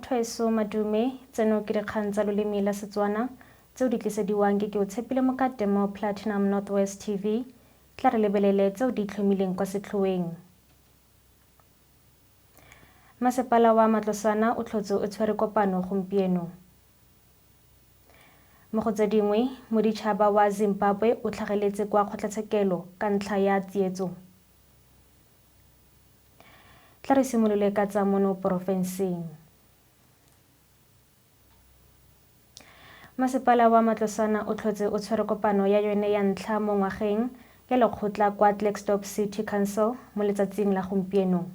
Bathweso madume tseno ke dikgang tsa loleme la Setswana tseo di tlisediwang ke o Tshepile Mokate mo Platinum Northwest TV. Tla re lebelele tseo di itlhomileng kwa setlhoeng. Masepala wa Matlosana o tlhotse o tshwere kopano gompieno. Mo go tse dingwe moditšhaba wa Zimbabwe o tlhageletse kwa kgotlatshekelo ka ntlha ya tsietso. Tla re simolole ka tsa mono porofenseng. Masepala wa Matlosana o tlhotse o tshwere kopano ya yone ya ntlha mo ngwageng ya lekgotla kwa Klerksdorp City Council mo letsatsing la gompieno.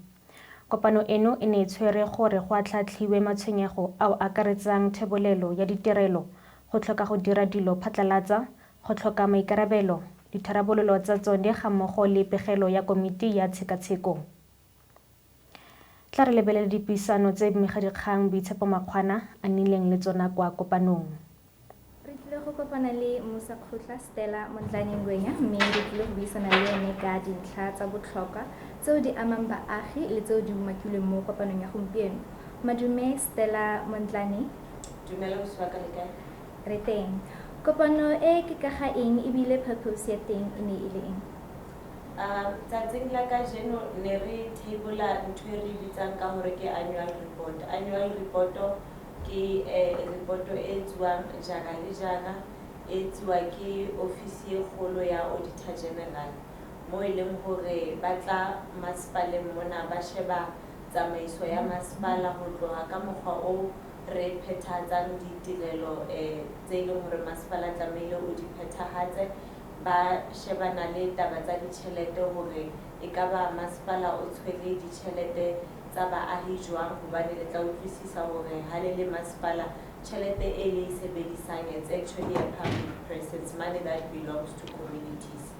Kopano eno e ne e tshwere gore go atlhatlhiwe matshwenyego ao akaretsang thebolelo ya ditirelo, go tlhoka go dira dilo phatlalatsa, go tlhoka maikarabelo, ditharabololo tsa tsone ga mmogo le pegelo ya komiti ya tshekatsheko. Tla re lebelele dipuisano tse mmegadikgang Boitshepo Makgwana a nnileng le tsona kwa kopanong. Re tlile go kopana le Mmusakgotla Stella Mondlane-Ngwenya mme re tlile go buisana le ene ka dintlha tsa botlhokwa tseo di amang baagi le tseo di umakilweng mo kopanong ya gompieno. Madume Stella Mondlane. Dumela go swaka le kae? Re teng. Kopano e ke ka ga eng ebile purpose ya teng e ne e le eng? Tsatsing la kajeno ne re table-a ntho e re bitsang ka hore ke annual report. Annual report-o ke reporto e tswang jara le jara e tswa ke ofisi e kgolo ya Auditor General mo e leng hore ba tla masepaleng mona ba sheba tsamaiso ya masepala ho tloha ka mokgwa o re phethahatsang ditirelo tse leng hore masepala tlamehile o di phethahatse, ba shebana le taba tsa ditjhelete hore ekaba masepala o tshwere ditjhelete tsa baahi jwang, hobane le tla utlwisisa hore ha le masepala tjhelete e le e sebedisang it's actually a public presence, money that belongs to communities.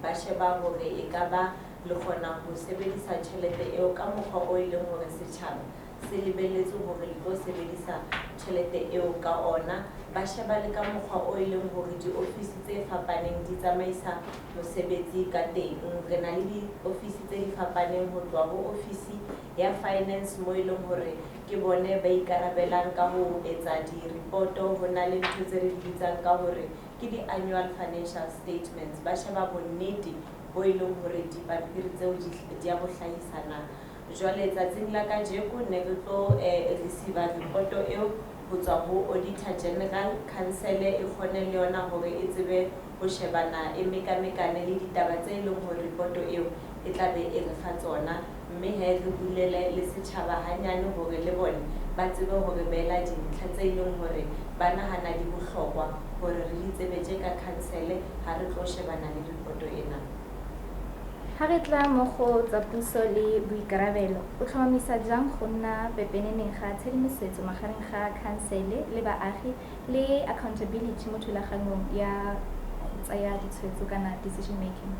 Ba sheba hore ekaba le kgona ho sebedisa tjhelete eo ka mokgwa o e leng hore setjhaba se lebelletse hore le tlo sebedisa tjhelete eo ka ona. Ba sheba le ka mokgwa o e leng hore diofisi tse fapaneng di tsamaisa mosebetsi ka teng. Re na le diofisi tse di fapaneng ho tloha ho ofisi ya finance mo e leng hore ke bone ba ikarabelang ka ho etsa di-report-o. Ho na le ntho tse re di bitsang ka hore ke di-annual financial statements. Ba sheba bonnete bo e leng hore dipampiri tseo di a bo hlahisana. Jwale tsatsing la kajeko ne re tlo receive report-o eo ho tswa ho Auditor General. Council e kgone le yona hore e tsebe ho shebana e mekamekane le ditaba tse leng hore report-o eo e tla be e re fa tsona, mme he re bulele le setjhaba hanyane hore le bone ba tsebe hore beela dintlha tse leng hore ba nahana di bohlokwa hore re di tsebetse ka council ha re tlo shebana le report-o ena. Ha re tla mo go tsa puso le boikarabelo, o tlhomamisa jang go nna pepeneneng ga tshedimosetso magareng ga khansele le baagi le accountability mo thulaganyong ya go tsaya ditshwetso kana decision making?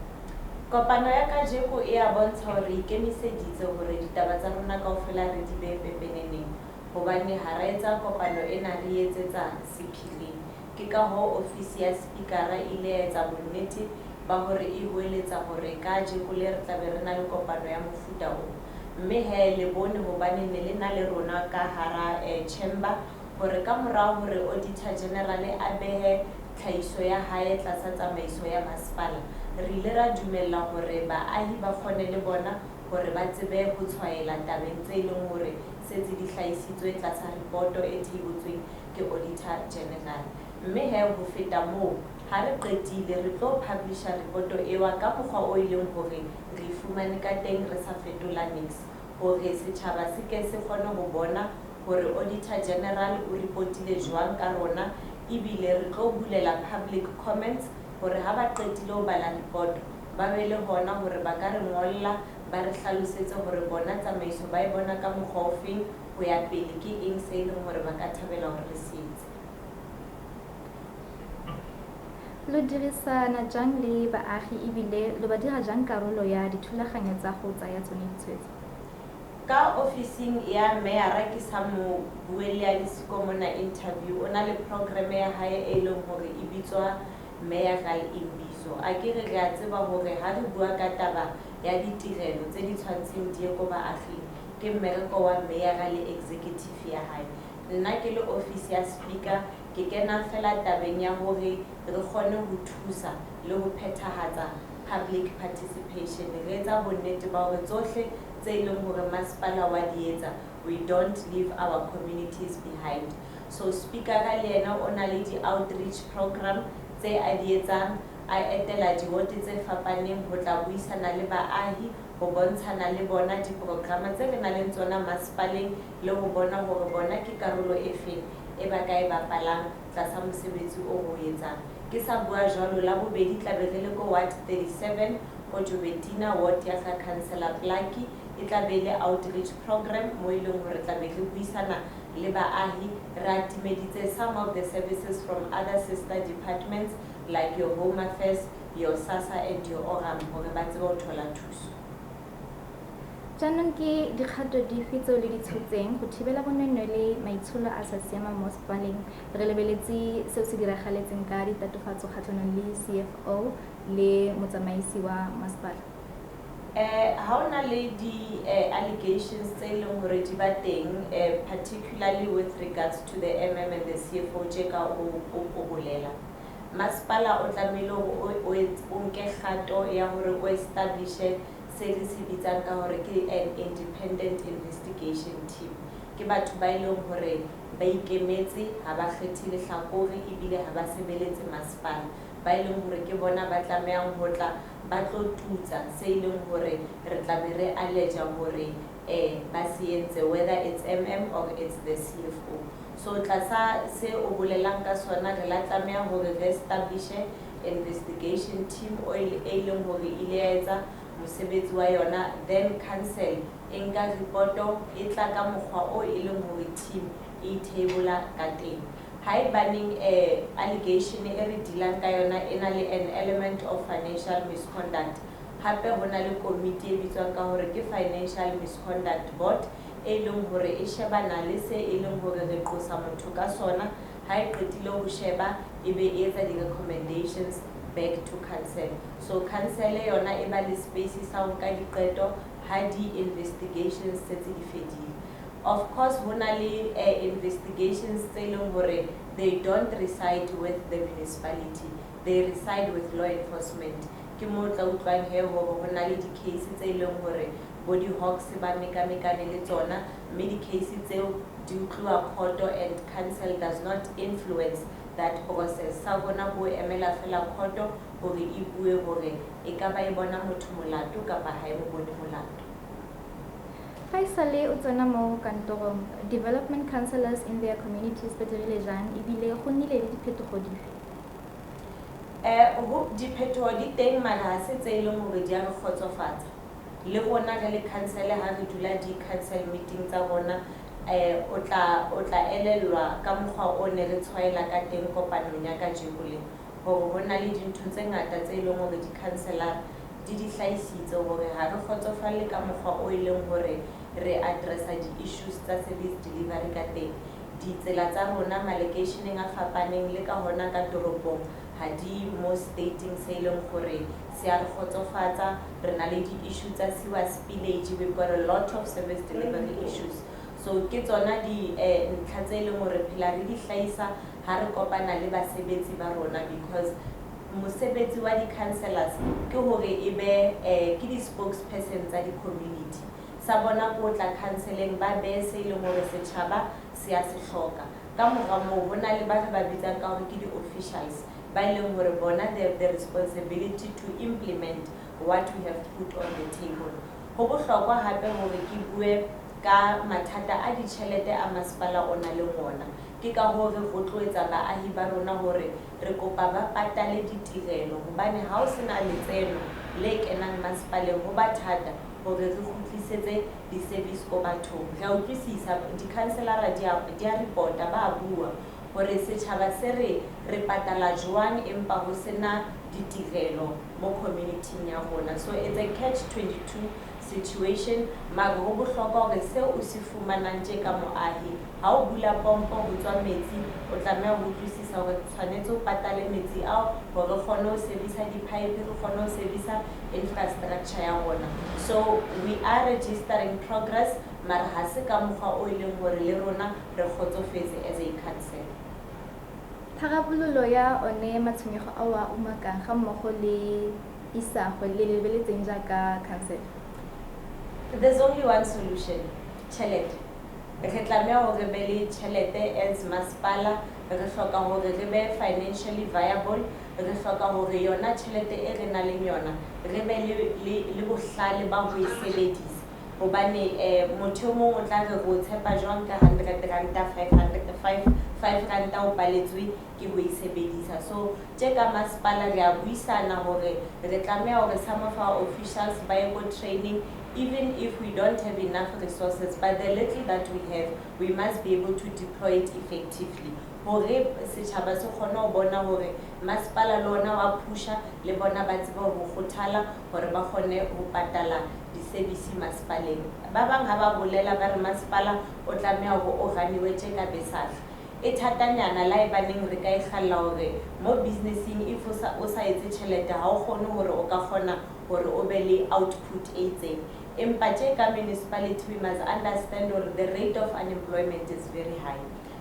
Kopano ya kajeko e a bontsha hore ikemiseditse hore ditaba tsa rona kaofela re di behe pepeneneng, hobane ha re etsa kopano ena re etsetsa sephiring. Ke ka hoo ofisi ya speakera ile ya etsa bonnete ba hore e hoeletsa hore kajeko le re tlabe re na le kopano ya mofuta o. Mme he le bone hobane ne le na le rona ka hara chamber hore ka morao hore Auditor General a behe tlhahiso ya hae tlasa tsamaiso ya masepala, re ile ra dumella hore baahi ba kgone le bona hore ba tsebe ho tshwaela tabeng tse leng hore setse di hlahisitswe tlasa report-o e theibotsweng ke Auditor General. Mme he ho feta moo, ha re qetile re tlo publisha report-o ewa ka mokgwa o e leng hore re fumane ka teng re sa fetola niks, hore setjhaba se ke se kgone ho bona hore Auditor General o report-ile jwang ka rona, ebile re tlo bulela public comments hore ha ba qetile ho bala report ba be le hona hore ba ka re ngolla ba re hlalosetse hore bona tsamaiso ba e bona ka mokgwa ofeng ho ya pele, ke eng se leng hore ba ka thabela hore re se etse. Lo dirisana jang le baagi ebile lo ba dira jang karolo ya dithulaganyo tsa go tsaya tsone ditshwetso? Ka ofising ya Mayor ke sa mo buelle ya disiko mona interview, o na le program ya hae e leng hore e bitswa Mayoral Imbizo. A ke re a tseba hore ha re bua ka taba ya ditirelo tse di tshwantseng di ye ko baaging, ke ke mmereko wa mayor le executive ya hae. Nna ke le office ya speaker ke kena fela tabeng ya hore re kgone ho thusa le ho phethahatsa public participation. Re etsa bonnete ba hore tsohle tse leng hore masepala wa di etsa, we don't leave our communities behind. So speaker ka le yena o na le di outreach program tse a di etsang, a etela di-ward tse fapaneng ho tla buisana le baahi, ho bontshana le bona di-programa tse re nang le tsona masepaleng le ho bona hore bona ke karolo e feng e ba ka e bapalang tlasa mosebetsi o ho etsang. Ke sa bua jwalo, la bobedi tla be re le ko ward 37 ko Jobetina, ward ya ka councillor Plaki. E tla be le outreach program mo e leng hore tla be re buisana le baahi, re atimeditse some of the services from other sister departments like your Home Affairs, your SASSA and your ORAM hore ba tsebe ho thola thuso. Jaanong ke dikgato dife tseo le di tshotseng go thibela bonweenwee le maitsholo a sa siamang mo masepaleng? Re lebeletse seo se diragaletseng ka ditatofatso kgatlhanong le CFO le motsamaisi wa masepala. Ha o na le allegations tse leng hore di ba teng, particularly with regards to the MM and the CFO tje ka o bolela. Masepala o tlamehile o nke kgato ya hore o establishe se re se bitsang ka hore ke an independent investigation team. Ke batho ba leng hore ba ikemetse, ha ba kgethe lehlakore ebile ha ba sebeletse masepala. Ba leng hore ke bona ba tlamehang ho tla ba tlo tutsa se leng hore re tla be re allege hore ba se entse, whether it's MM or it's the CFO. So tlasa se o bolelang ka sona re la tlameha hore re establishe investigation team o e leng hore ile ya etsa mosebetsi wa yona, then council e nka reporto e tla ka mokgwa o e leng hore team e table ka teng. Haebaneng allegation e re dealang ka yona e na le an element of financial misconduct, hape ho na le committee e bitswang ka hore ke financial misconduct board e leng hore e shebana le se e leng hore re qosa motho ka sona, ha e qetile ho sheba ebe e etsa di-recommendations back to council. So council yona e ba le space sa ho nka diqeto ha di-investigations tse di fedile. Of course, ho na le investigations tse leng hore they don't reside with the municipality, they reside with law enforcement. Ke mo tla utlwang he hore ho na le di-case tse leng hore bo di-Hawks ba mekamekane le tsona, mme di-case tseo di utluwa khoto and council does not influence that process. Sa bona ho emela fela khoto hore e bue hore e ka ba e bona motho molato kapa ha e mo bone molato. Faisale o tsena mo kantorong, development councillors in their communities ba dirile jang ebile go nnile le diphetogo dife? Diphetogo di teng mara ha se tse leng hore di a re kgotsofatsa. Le rona re le council ha re dula di-council meeting tsa rona, o tla elellwa ka mokgwa o ne re tshwaela ka teng kopanong ya kajeno le hore ho na le dintho tse ngata tse leng hore di-councillor di hlahisitse hore ha re kgotsofalle ka mokgwa o e leng hore re addressa di-issues tsa service delivery ka teng. Ditsela tsa rona malocationeng a fapaneng le ka hona ka toropong ha di mo stating se leng gore se a re kgotsofatsa. Re na le di-issue tsa sewer spillage, we've got a lot of service delivery issues. So ke tsona ntlha tse leng hore phela re di hlahisa ha re kopana le basebetsi ba rona, because mosebetsi wa di-councillors ke hore e be ke di-spokesperson tsa di-community. Sa bona ko tla counselling ba be se leng hore setjhaba se a se hloka. Ka mora moo ho na le ba re ba bitsang ka hore ke di-officials ba leng hore bona they have the responsibility to implement what we have put on the table. Ho bohlokwa hape hore ke bue ka mathata a ditjhelete a masepala ona le ngona. Ke ka hore go tloetsa baahi ba rona hore re kopa ba patale ditirelo, hobane ha o sena letseno le kenang masepaleng ho ba thata hore re kgutlisetse di-service ko bathong. Re a utlwisisa di-councillor di a report-a ba bua hore setjhaba se re patala jwang empa ho sena ditirelo mo community ya rona. So it's a catch-22 situation mara go bohlokwa gore se o se fumanang tje ka moahi ha o bula pompo ho tswa metsi o tlameha ho utlwisisa hore tshwanetse o patale metsi ao hore kgone ho sebedisa di-pipe re kgone ho sebedisa infrastructure ya rona. So we are registering progress mara ha se ka mokgwa o leng hore le rona re kgotsofetse as a council. Tharabololo ya one matshwenyego a wa umakang ga mmogo le isago le lebeletseng jaaka council. There's only one solution, tjhelete. Re tlameha hore be le tjhelete as masepala, re hloka hore re be financially viable, re hloka hore yona tjhelete e re nang le yona re be le bohlale ba ho e sebedisa. Hobane motho mong o tla re go tshepa jwang ka 100 ranta 5 ranta o paletswe ke ho e sebedisa. So tje ka masepala re a buisana hore re tlameha hore some of our officials ba ye go training, even if we don't have enough resources, but the little that we have, we must be able to deploy it effectively. Hore setjhaba se kgone ho bona hore masepala le ona wa pusha le bona ba tseba ho kgothala hore ba kgone ho patala di-service masepaleng. Ba bang ha ba bolela ba re masepala o tlameha ho organiwe tje ka besakga. E thatanyana la e baneng re ka e kgalla hore mo businessing if o sa etse tjhelete ha o kgone hore o ka kgona hore o be le output e itseng. Empa tje ka municipality we must understand hore the rate of unemployment is very high.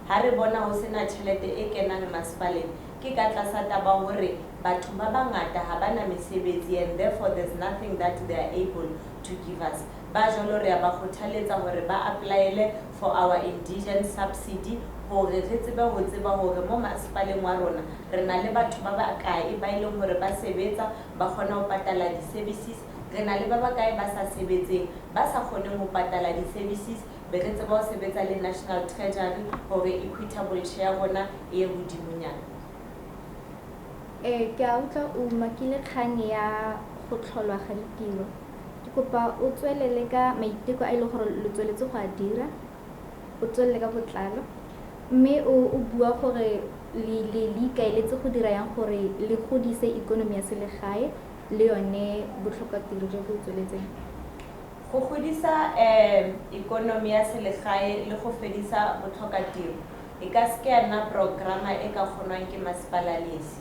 Ha re bona ho sena tjhelete e kenang masepaleng ke ka tlasa taba hore batho ba bangata ha bana mesebetsi and therefore there's nothing that they are able to give us. Ba jalo re ba kgothaletsa hore ba applyele for our indigent subsidy hore re tseba hore mo masepaleng wa rona re na le batho ba ba kae ba ileng hore ba sebetsa ba kgona ho patala di-services, re na le ba ba kae ba sa sebetseng ba sa kgoneng ho patala di-services, be re tseba ho sebetsa le National Treasury hore equitable share rona e ye hodimonyana. Ke a utlwa o makile kgang ya go tlholwa ga ditiro. Ke kopa o tswelele ka maiteko a ile gore lo tsweletse go a dira, o tswelele ka botlalo, mme o bua gore le ikaeletse go dira yang gore le godise ikonomi ya selegae le yone botlhokatiro jo bo tsweletseng. Go godisa ikonomi ya selegae le go fedisa botlhokatiro e ka se ke ya nna programa e ka kgonwang ke masepala lesi.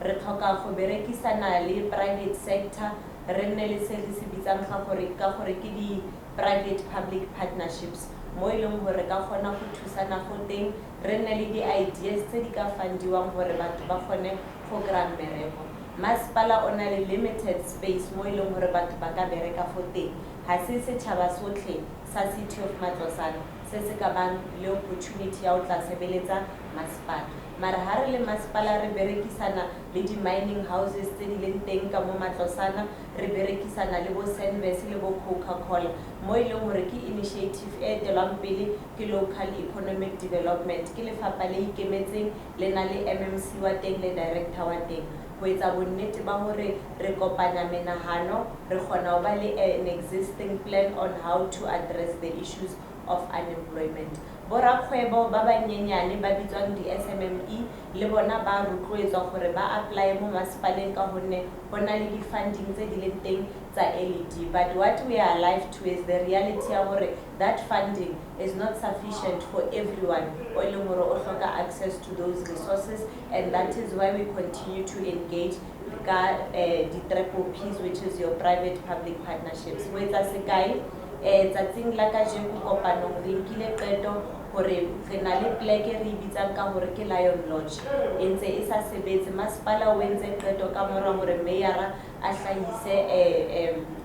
Re tlhoka go berekisana le private sector, re nne le se re se bitsang ka gore ke di-private public partnerships mo e leng hore ka kgona go thusana go teng, re nne le di-ideas tse di ka fandiwang hore batho ba kgone go kry-a mmereko. Masepala o na le limited space mo e leng hore batho ba ka bereka fo teng. Ha se setjhaba sotlhe sa City of Matlosana se se ka bang le opportunity ya ho tla sebeletsa masepala. Mara ha re le masepala re berekisana le di-mining houses tse di leng teng ka mo Matlosana, re berekisana le bo Senvest le bo Coca-Cola mo e leng hore ke initiative e etelwang pele ke local economic development, ke lefapha le ikemetseng le na le MMC wa teng le director wa teng ho etsa bonnete ba hore re kopanya menahano, re kgona ho ba le an existing plan on how to address the issues of unemployment. Borakgwebo ba banyenyane ba bitswang di-SMME le bona ba rotloetswa gore ba apply mo masepaleng ka honne ho na le di-funding tse di leng teng tsa LED. But what we are alive to is the reality ya hore that funding is not sufficient for everyone o leng hore o hloka access to those resources, and that is why we continue to engage ka di-triple Ps, which is your private public partnerships. Ho etsa sekai tsatsing la kajeno kopanong re nkile qeto hore re na le pleke re bitsang ka hore ke Lion Lodge e ntse e sa sebetse. Masepala o entse qeto ka mora hore mayora a hlahise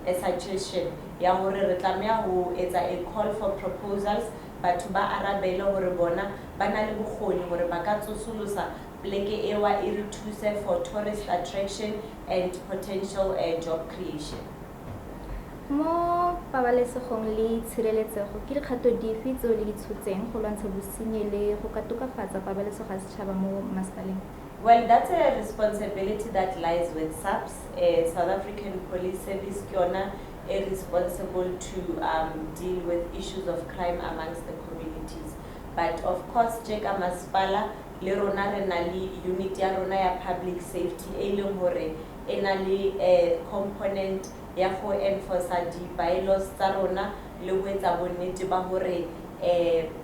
a suggestion ya hore re tlameha ho etsa a call for proposals, batho ba arabele hore bona ba na le bokgoni hore ba ka tsosolosa pleke ewa e re thuse for tourist attraction and potential job creation. Mo pabalesegong le tshireletsego ke dikgato dife tseo le di tshotseng go lwantsha bosenyi le go ka tokafatsa pabalesego ya setšhaba mo masepaleng? Well, that's a responsibility that lies with SAPS. South African Police Service ke yona responsible to deal with issues of crime amongst the communities. But of course, Jeka Masipala, le rona re na le unit ya rona ya public safety e leng hore e na le component ya go enforce di-bylaws tsa rona le ho etsa bonnete ba hore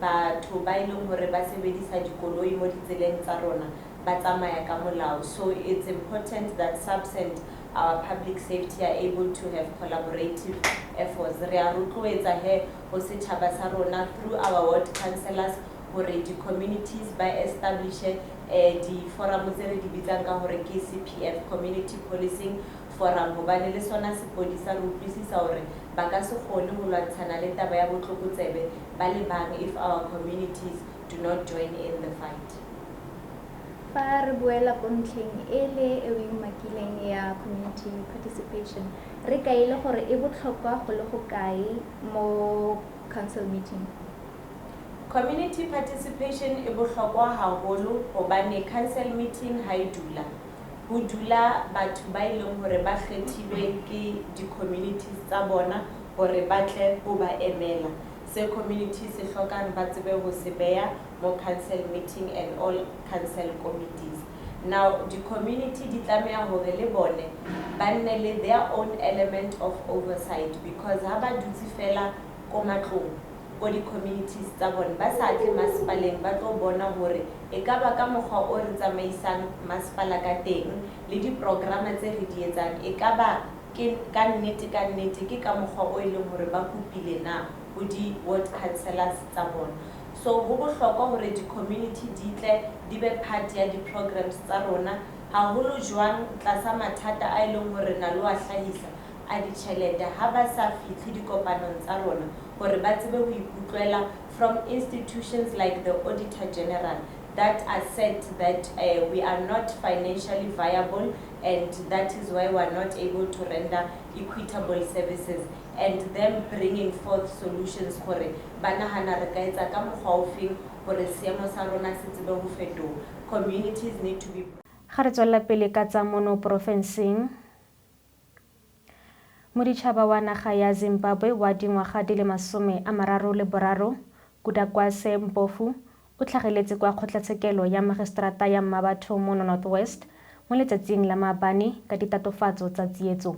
batho ba e leng hore ba sebedisa dikoloi mo ditseleng tsa rona ba tsamaya ka molao. So it's important that SAPS and our public safety are able to have collaborative efforts. Re a rotloetsa he ho setjhaba sa rona through our ward councillors hore di-communities ba establish di-forum tse re di bitsang ka hore ke CPF, Community Policing Forum, hobane le sona sepodisa re utlwisisa hore ba ka se kgone ho lwantshana le taba ya botlokotsebe ba le bang if our communities do not join in the fight. Fa re buela ko ntlheng e le e o umakileng ya community participation, re kaile gore e botlhokwa go le go kae mo council meeting? Community participation e bohlokwa haholo hobane council meeting ha e dula. Ho dula batho ba e leng hore ba kgethilwe ke di-communities tsa bona hore ba tle ho ba emela. Se community se hlokang ba tsebe ho se beha mo council meeting and all council committees. Now the community di tlameha hore le bone ba nne le their own element of oversight, because ha ba dutse fela ko matlong ko di-communities tsa bone ba sa tle masepaleng ba tlo bona hore e ka ba ka mokgwa o re tsamaisang masepala ka teng le di-programa tse re di etsang e ka ba ka nnete ke ka mokgwa o e leng hore ba kopile na ho di-ward councillors tsa bona. So ho bohlokwa hore di-community di tle di be part ya di-programs tsa rona, haholo jwang tlasa mathata a e leng hore na lo a hlahisa a ditjhelete ha ba sa fihle dikopanong tsa rona hore ba tsebe ho ikutlwela from institutions like the Auditor General that are said that we are not financially viable, and that is why we are not able to render equitable services, and them bringing forth solutions hore ba nahana re ka etsa ka mokgwa o feng hore seemo sa rona se tsebe ho fetoha. Communities need to be. Ga re tswela pele ka tsa mono porofenseng, moditšhaba wa naga ya Zimbabwe wa dingwaga di le 33 Kudakwase Mpofu o tlhageletse kwa kgotlatshekelo ya magistrata ya Mmabatho mo North West mo letsatsing la maabane ka ditatofatso tsa tsietso.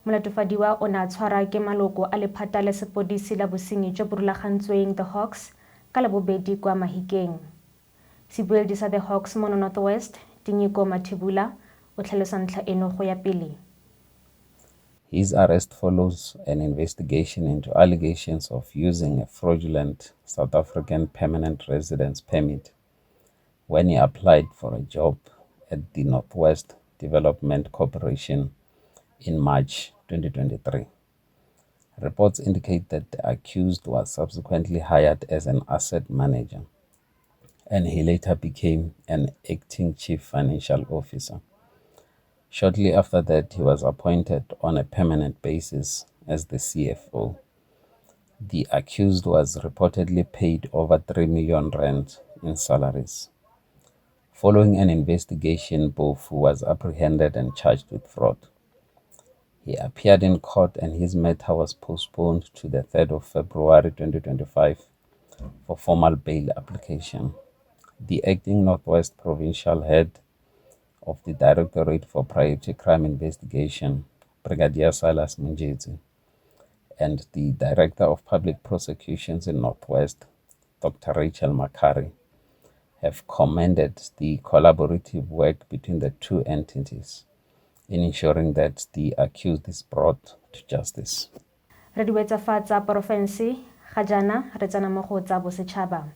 Molatofadiwa o ne a tshwara ke maloko a lephata le sepodisi la bosenyi jo bo rulagantsweng The Hawks ka labobedi kwa Mahikeng. Sebueledi sa The Hawks mo North West, Tinyiko Mathibula, o tlhalosa ntlha eno go ya pele. His arrest follows an investigation into allegations of using a fraudulent South African permanent residence permit when he applied for a job at the Northwest Development Corporation in March 2023. Reports indicate that the accused was subsequently hired as an asset manager, and he later became an acting chief financial officer. Shortly after that, he was appointed on a permanent basis as the CFO. The accused was reportedly paid over 3 million rand in salaries. Following an investigation, Mpofu was apprehended and charged with fraud. He appeared in court and his matter was postponed to the 3rd of February 2025 for formal bail application. The acting Northwest Provincial Head of the Directorate for Priority Crime Investigation, Brigadier Silas Mnjeti, and the Director of Public Prosecutions in Northwest, Dr. Rachel Makari, have commended the collaborative work between the two entities in ensuring that the accused is brought to justice. Re di wetsa fa tsa porofense, ga jana re tsena mo go tsa bosetšhaba.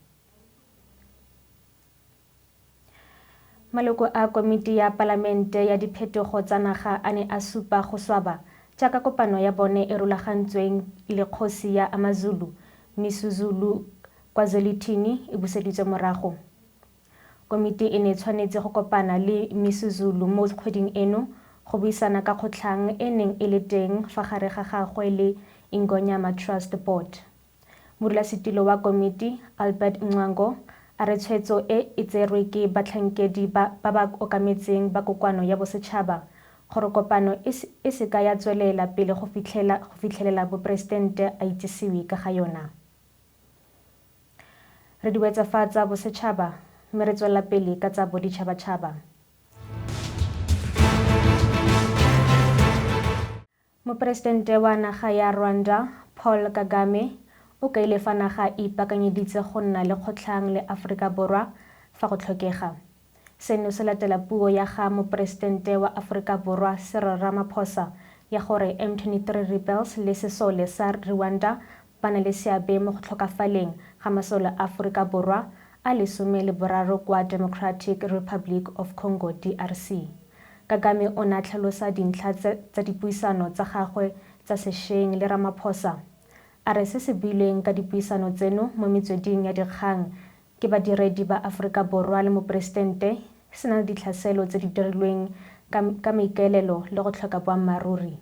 Maloko a komiti ya palamente ya diphetogo tsa naga a ne a supa go swaba jaaka kopano ya bone e rulagantsweng le kgosi ya AmaZulu, MiSuZulu KwaZulu-Natal e buseditswe morago. Komiti e ne tshwanetse go kopana le MiSuZulu mo kgweding eno go buisana ka kgotlhang e neng e le teng fa gare ga gagwe le Ingonyama Trust Board. Modulasetilo wa komiti, Albert Mngwango, a re tshwetso e tserwe ke batlhankedi ba ba okametseng ba kokoano ya bosetšhaba gore kopano e se ka ya tswelela pele go fitlhelela boporesidente a itsisiwe ka ga yona. Re di wetsa fa tsa bosetšhaba, mme re tswela pele ka tsa boditšhabatšhaba. Moporesidente wa naga ya Rwanda Paul Kagame o kaile fa naga e ipaakanyeditse go nna le kgotlhang le Aforika Borwa fa go tlhokega. Seno se latela puo ya ga Moporesidente wa Aforika Borwa Cyril Ramaphosa ya gore M23 rebels le sesole sa Rwanda ba na le seabe mo go tlhokafaleng ga masole a Aforika Borwa a 13 kwa Democratic Republic of Congo DRC. Kagame o ne a tlhalosa dintlha tsa dipuisano tsa gagwe tsa sešweng le Ramaphosa. A re se se builweng ka dipuisano tseno mo metsweding ya dikgang ke badiredi ba Aforika Borwa le Moporesidente se na le ditlhaselo tse di dirilweng ka maikaelelo le go tlhoka boammaruri.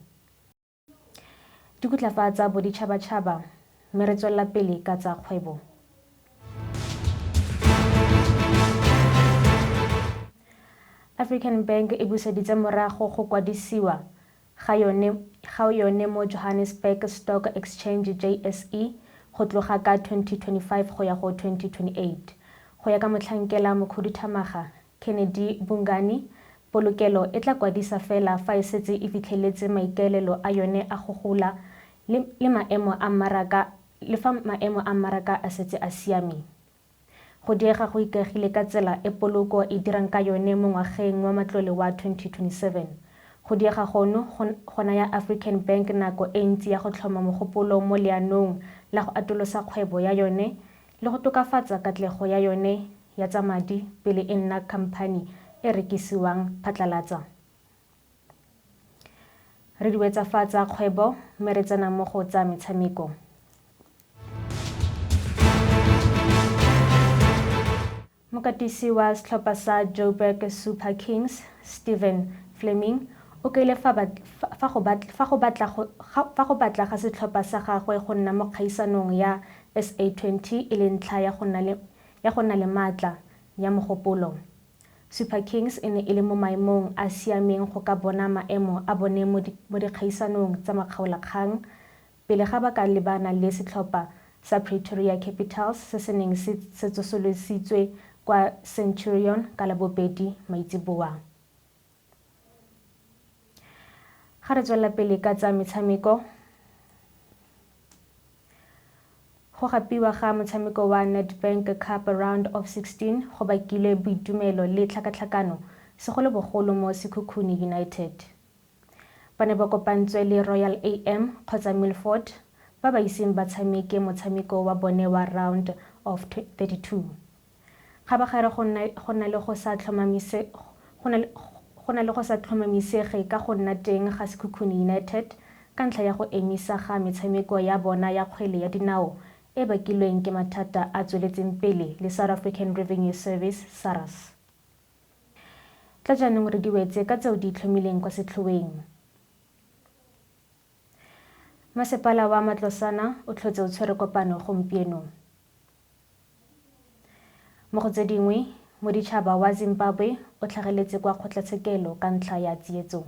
Dikutlafa tsa boditšhabatšhaba mme re tswelela pele ka tsa kgwebo. African Bank e buseditse morago go kwadisiwa ga yone mo Johannesburg Stock Exchange JSE go tloga ka 2025 go ya go 2028. Go ya ka motlhankela mokhuduthamaga Kennedy Bongani, polokelo e tla kwadisa fela fa e setse e fitlheletse maikaelelo a yone a go gola le maemo a mmaraka a setse a siame. Go diega go ikagile ka tsela e poloko e dirang ka yone mo ngwageng wa matlole wa 2027. Go diega gono go naya African Bank nako e ntsi ya go tlhoma mogopolo mo leanong la go atolosa kgwebo ya yone le go tokafatsa katlego ya yone ya tsa madi pele e nna khamphani e rekisiwang phatlalatsa. Re diwetsa fa tsa kgwebo mme re tsena mo go tsa metshameko. Mokatisi wa setlhopha sa Joburg Super Kings, Stephen Fleming, o kaile fa go batla ga setlhopha sa gagwe go nna mo kgaisanong ya SA20 e le ntlha ya go nna le maatla ya mogopolo. Super Kings e ne e le mo maemong a siameng go ka bona maemo a bone mo dikgaisanong tsa makgaolakgang pele ga ba ka lebana le setlhopha sa Pretoria Capitals se se neng se tsosolositswe kwa Centurion ka Labobedi maitsiboa. Ga re tswelela pele ka tsa metshameko, go gapiwa ga motshameko wa Nedbank Cup Round of 16 go bakile boitumelo le tlhakatlhakano segolobogolo mo Sekhukhune United. Ba ne ba kopantswe le Royal AM kgotsa Milford ba ba iseng ba tshameke motshameko wa bone wa Round of 32. Ga ba gare go na le go sa tlhomamisege ka go nna teng ga Sekhukhune United ka ntlha ya go emisa ga metshameko ya bona ya kgwele ya dinao e bakilweng ke mathata a tsweletseng pele le South African Revenue Service SARS. Tla jaanong re diwetse ka tseo di itlhomileng kwa setlhoeng. Masepala wa Matlosana o tlhotse o tshwere kopano gompieno. Mo go tse dingwe, moditšhaba wa Zimbabwe o tlhageletse kwa kgotlatshekelo ka ntlha ya tsietso.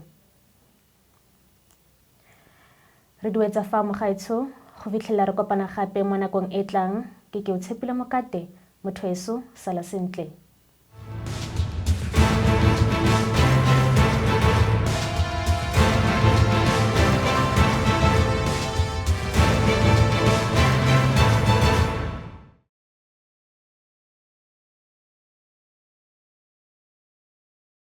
Re diwetsa fa mogaetsho go fitlhela re kopana gape mo nakong e tlang ke o Tshepile Mokate, motho weso sala sentle.